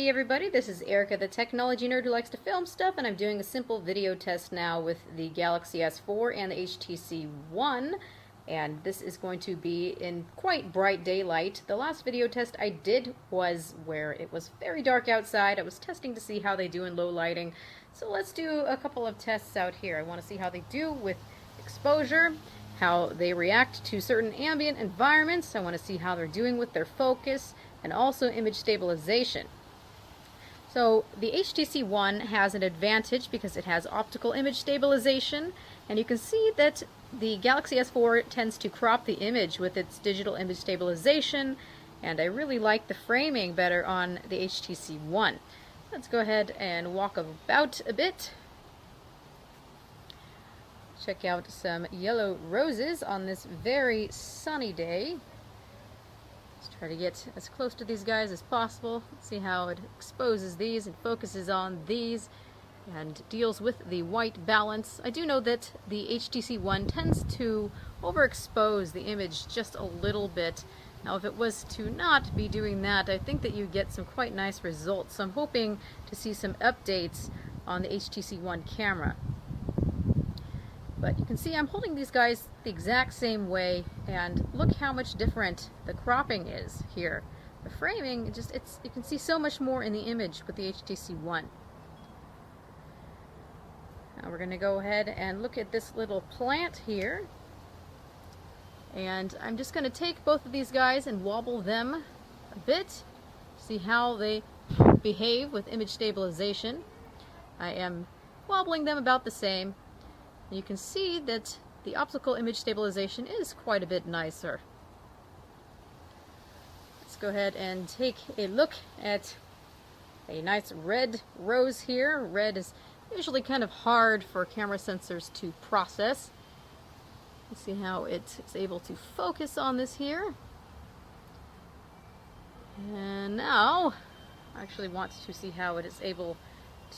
Hey everybody, this is Erica, the technology nerd who likes to film stuff, and I'm doing a simple video test now with the Galaxy S4 and the HTC One, and this is going to be in quite bright daylight. The last video test I did was where it was very dark outside. I was testing to see how they do in low lighting, so let's do a couple of tests out here. I want to see how they do with exposure, how they react to certain ambient environments. I want to see how they're doing with their focus, and also image stabilization. So the HTC One has an advantage because it has optical image stabilization, and you can see that the Galaxy S4 tends to crop the image with its digital image stabilization, and I really like the framing better on the HTC One. Let's go ahead and walk about a bit. Check out some yellow roses on this very sunny day. Let's try to get as close to these guys as possible. See how it exposes these and focuses on these and deals with the white balance. I do know that the HTC One tends to overexpose the image just a little bit. Now if it was to not be doing that, I think that you get some quite nice results. So I'm hoping to see some updates on the HTC One camera. But you can see I'm holding these guys the exact same way, and look how much different the cropping is here. The framing, you can see so much more in the image with the HTC One. Now we're going to go ahead and look at this little plant here. And I'm just going to take both of these guys and wobble them a bit, see how they behave with image stabilization. I am wobbling them about the same. You can see that the optical image stabilization is quite a bit nicer. Let's go ahead and take a look at a nice red rose here. Red is usually kind of hard for camera sensors to process. Let's see how it is able to focus on this here. And now I actually want to see how it is able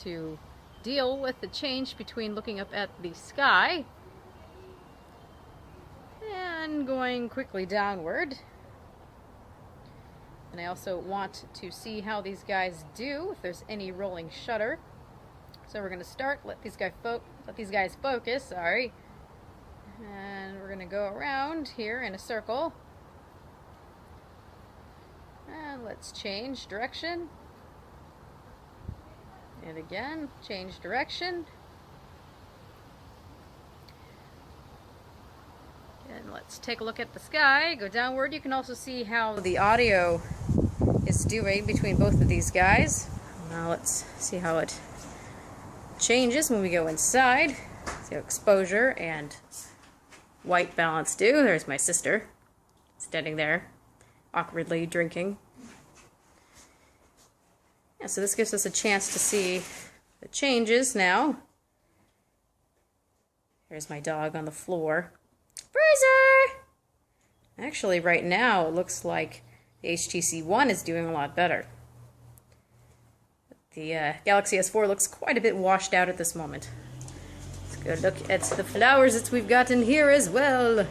to deal with the change between looking up at the sky and going quickly downward. And I also want to see how these guys do, if there's any rolling shutter. So we're going to start, let these guys focus, sorry. And we're going to go around here in a circle. And let's change direction. And again, change direction. And let's take a look at the sky. Go downward. You can also see how the audio is doing between both of these guys. Now let's see how it changes when we go inside. See how exposure and white balance do. There's my sister standing there, awkwardly drinking. Yeah, so this gives us a chance to see the changes now. There's my dog on the floor. Bruiser! Actually, right now, it looks like the HTC One is doing a lot better. The Galaxy S4 looks quite a bit washed out at this moment. Let's go look at the flowers that we've got in here as well.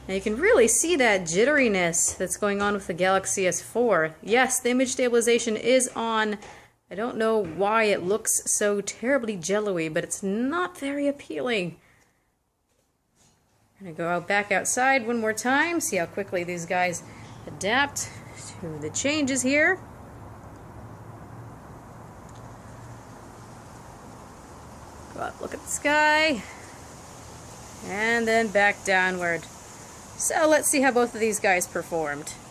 Now you can really see that jitteriness that's going on with the Galaxy S4. Yes, the image stabilization is on. I don't know why it looks so terribly jello-y, but it's not very appealing. I'm going to go back outside one more time, see how quickly these guys adapt to the changes here. Go up, look at the sky, and then back downward. So let's see how both of these guys performed.